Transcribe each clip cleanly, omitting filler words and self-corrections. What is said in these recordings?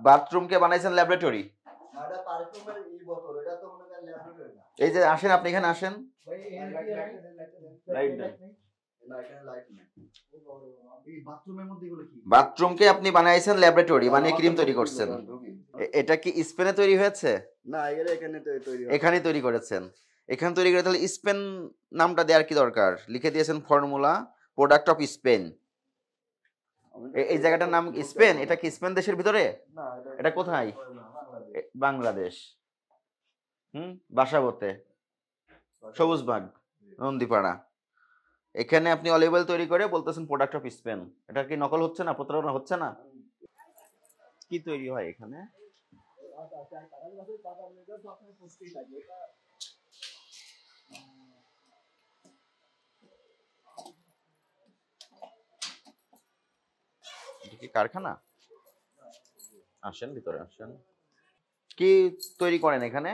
বাথরুমকে বানাইছেন ল্যাবরেটরি। এই যে আসেন, আপনি এখানে আসেন, বাথরুমকে আপনি বানাইছেন ল্যাবরেটরি, বানিয়ে ক্রিম তৈরি করছেন। এটা কি স্পেনে তৈরি হয়েছে? না, এখানে তৈরি করেছেন। এখানে তৈরি করে তাহলে স্পেন নামটা দেওয়ার কি দরকার? লিখে দিয়েছেন ফর্মুলা প্রোডাক্ট অফ স্পেন। এই জায়গাটার নাম স্পেন। এটা কি স্পেন দেশের ভিতরে? এটা কোথায়? বাংলাদেশ। বাসাবোতে, সবুজবাগ, নন্দীপাড়া। এখানে আপনি অলিভ অয়েল তৈরি করে বলতেছেন প্রোডাক্ট অফ স্পেন। এটা কি নকল হচ্ছে না? প্রতারণা হচ্ছে না? কি তৈরি হয় এখানে? কি কারখানা? আসেন, ভিতরে আসেন। কি তৈরি করেন এখানে?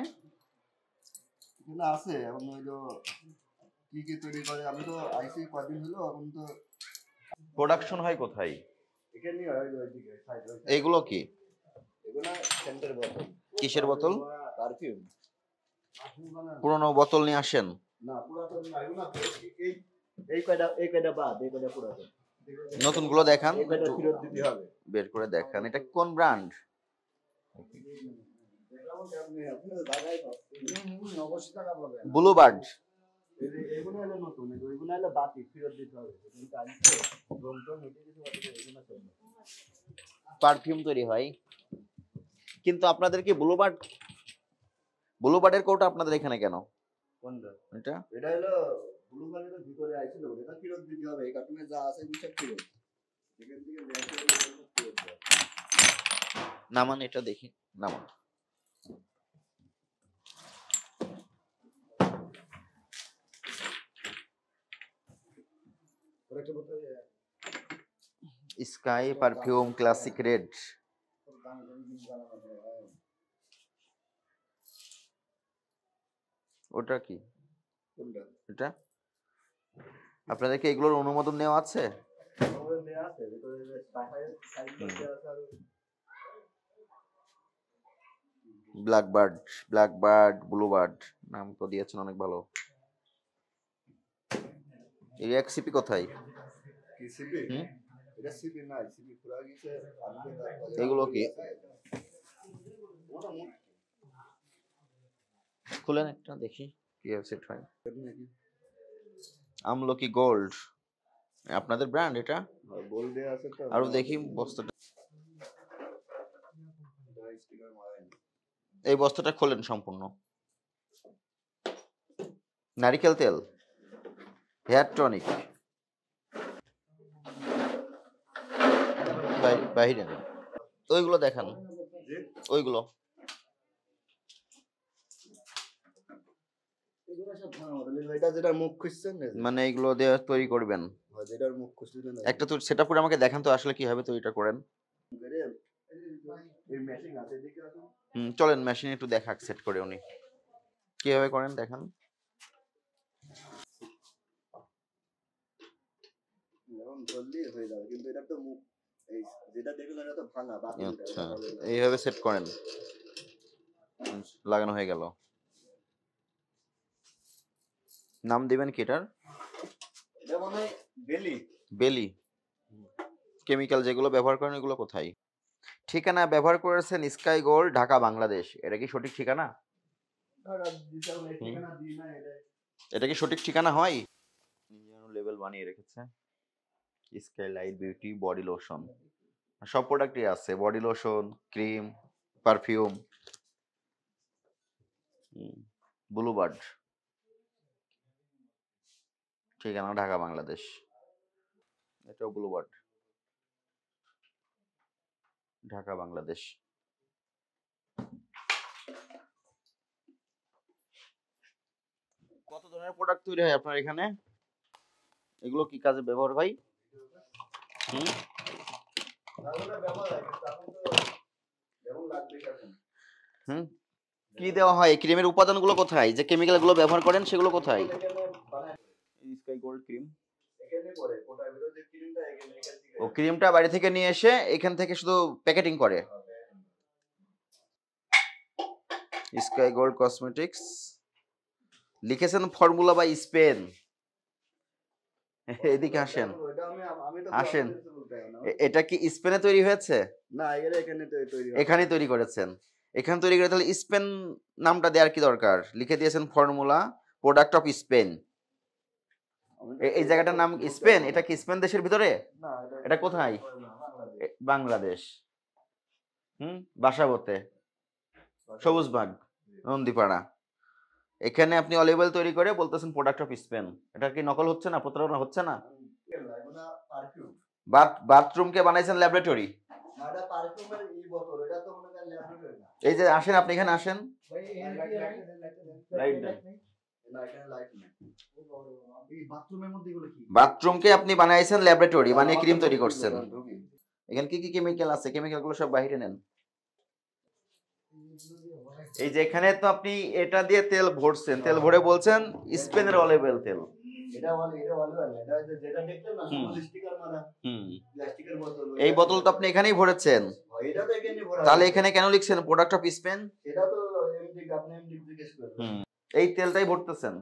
আছে এখন ওই যে কি তৈরি করে, আমি তো আইসি কদিন হলো, এখন তো প্রোডাকশন হয় কোথায়? এখানেই হয় ওইদিকে সাইড। এইগুলো কি? এগুলো সেন্টার বোতল। কিসের বোতল? পারফিউম। পুরনো বোতল নিয়ে আসেন? না, পুরাতন না, এগুলো এই কয়টা বাদ, এই কয়টা পুরাতন। নতুন গুলো দেখান, এই কয়টা ফেরত দিতে হবে। বের করে দেখান। এটা কোন ব্র্যান্ড? ব্লুবার্ড। এগুলো হলো নতুন, এগুলো হলো বাতি, ফেরত দিতে হবে। পারফিউম তৈরি হয়, কিন্তু আপনাদের কি ব্লুবার্ডের কোটা আপনাদের এখানে কেন? কোনটা? এটা হলো ব্লুবার্ডের ভিতরে আইছিল, এটা ফেরত দিতে হবে। এই কার্টুনে যা আছে সব ফেরত। এখান থেকে নামান, এটা দেখি, নামান। Sky perfume classic red. ওটা কি? এটা আপনাদেরকে এগুলোর অনুমোদন নেওয়া আছে? ব্ল্যাকবার্ড, ব্লুবার্ড নাম তো দিয়েছেন, অনেক ভালো। এই এক্সিপি কোথায়? এগুলো কি? খুলেন একটা দেখি কিভাবে সেট হয়। আমলকি গোল্ড আপনাদের ব্র্যান্ড? এটা গোল্ড আছে তো। আরো দেখি বস্তাটা। এই বস্তাটা খোলেন সম্পূর্ণ। নারিকেল তেল, হেয়ার টনিক, বাইরে ওইগুলো দেখান, ওইগুলো। মানে এগুলো দিয়ে তৈরি করবেন? একটা তো সেটা পুরো আমাকে দেখান তো, আসলে কিভাবে তৈরিটা করেন। চলেন মেশিনে একটু দেখাক সেট করে উনি কিভাবে করেন, দেখান। আচ্ছা, এইভাবে সেট করেন। লাগানো হয়ে গেল। নাম দিবেন কি এটার? বেলি। কেমিক্যাল যেগুলো ব্যবহার করেন এগুলো কোথায়? ঠিকানা ব্যবহার করেছেন স্কাই গোল্ড, ঢাকা, বাংলাদেশ। এটা কি সঠিক ঠিকানা? এটা কি সঠিক ঠিকানা হয়? লেবেল বানিয়ে রেখেছে। Sky light beauty body lotion, সব প্রোডাক্টই আছে। Body lotion, cream, perfume. Bluebird, ঠিকানা ঢাকা, বাংলাদেশ। এটাও ব্লুবার্ড, ঢাকা, বাংলাদেশ। কত ধরনের প্রোডাক্ট তৈরি হয় আপনার এখানে? এগুলো কি কাজে ব্যবহার হয়? কি দেওয়া হয়? ক্রিমের উপাদানগুলো কোথায়? যে কেমিক্যাল গুলো ব্যবহার করেন সেগুলো কোথায়? Sky gold cream. ও ক্রিমটা বাইরে থেকে নিয়ে এসে এখান থেকে শুধু প্যাকেটিং করে? স্কাই গোল্ড কসমেটিক্স লিখেছেন ফর্মুলা বাই স্পেন। এদিকে আসেন, আসেন। এটা কি স্পেনে তৈরি হয়েছে? না, এরা এখানে তৈরি এখানে তৈরি করেছেন। এখানে তৈরি করে তাহলে স্পেন নামটা দেওয়ার কি দরকার? লিখে দিয়েছেন ফর্মুলা প্রোডাক্ট অফ স্পেন। এই জায়গাটার নাম স্পেন। এটা কি স্পেন দেশের ভিতরে? না, এটা কোথায়? বাংলাদেশ। বাসাবোতে, সবুজবাগ, নন্দীপাড়া। এখানে আপনি অলিভ অয়েল তৈরি করে বলতেছেন প্রোডাক্ট অফ স্পেন। এটা কি নকল হচ্ছে না? প্রতারণা হচ্ছে না? বাথরুমকে বানাইছেন ল্যাবরেটরি। এই যে আসেন, আপনি এখানে আসেন। বাথরুমকে আপনি বানাইছেন ল্যাবরেটরি, বানিয়ে ক্রিম তৈরি করছেন। এখানে কি কি কেমিক্যাল আছে? কেমিক্যাল গুলো সব বাইরে নেন। এই যে এখানে তো আপনি এটা দিয়ে তেল ভরছেন, তেল ভরে বলছেন স্পেনের অলিভ অয়েল তেল। এই বোতল তো আপনি এখানেই ভরেছেন, তাহলে এখানে কেন লিখছেন প্রোডাক্ট অফ স্পেন? এই তেলটাই ভরতেছেন।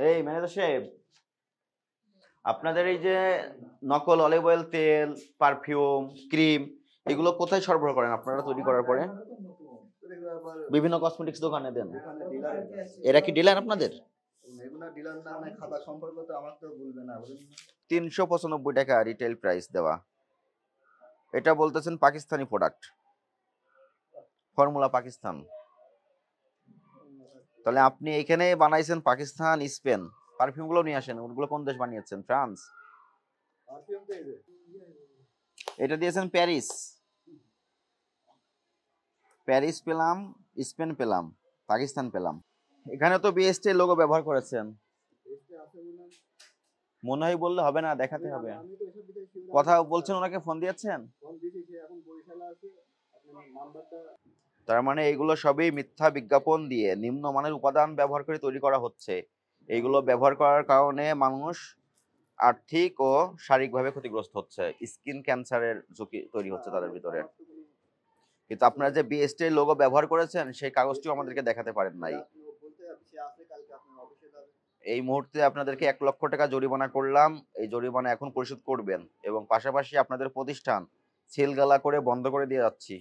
এই ম্যানেজার সাহেব, আপনাদের এই যে নকল অলিভ অয়েল তেল, পারফিউম, ক্রিম, এগুলো কোথায় সরবরাহ করেন আপনারা তৈরি করার পরে? বিভিন্ন কসমেটিক্স দোকানে দেন। এরা কি ডিলার আপনাদের? 395 টাকা রিটেল প্রাইস দেওয়া। এটা বলতেছেন পাকিস্তানি প্রোডাক্ট, ফর্মুলা পাকিস্তান। তাহলে আপনি এখানে বানাইছেন পাকিস্তান, স্পেন। পারফিউম গুলো নিয়ে আসেন, ওগুলো কোন দেশ বানিয়েছেন? ফ্রান্স। এটা দিয়েছেন প্যারিস। প্যারিস পেলাম, স্পেন পেলাম, পাকিস্তান পেলাম। এখানে তো বিএসটি লোগো ব্যবহার করেছেন। মনে হয় বললে হবে না, দেখাতে হবে। কথা বলছেন, ওনাকে ফোন দিয়েছেন? তার মানে এগুলো সবই মিথ্যা বিজ্ঞাপন দিয়ে নিম্নমানের উপাদান ব্যবহার করে তৈরি করা হচ্ছে। এইগুলো ব্যবহার করার কারণে মানুষ আর্থিক ও শারীরিকভাবে ক্ষতিগ্রস্ত হচ্ছে, স্কিন ক্যান্সারের ঝুঁকি তৈরি হচ্ছে তাদের ভিতরে। কিন্তু আপনারা যে বিএসটি লোগো ব্যবহার করেছেন সেই কাগজটিও আমাদেরকে দেখাতে পারেন নাই। এই মুহূর্তে আপনাদেরকে 1 লক্ষ টাকা জরিমানা করলাম। এই জরিমানা এখন পরিশোধ করবেন এবং পাশাপাশি আপনাদের প্রতিষ্ঠান সিলগালা করে বন্ধ করে দিয়ে যাচ্ছি।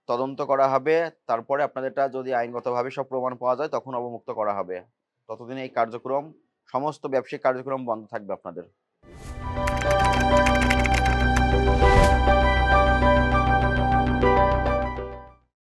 তদন্ত করা হবে, তারপরে আপনাদেরটা যদি আইনগতভাবে সব প্রমাণ পাওয়া যায় তখন অবমুক্ত করা হবে। ততদিন এই কার্যক্রম, সমস্ত ব্যবসায়িক কার্যক্রম বন্ধ থাকবে আপনাদের।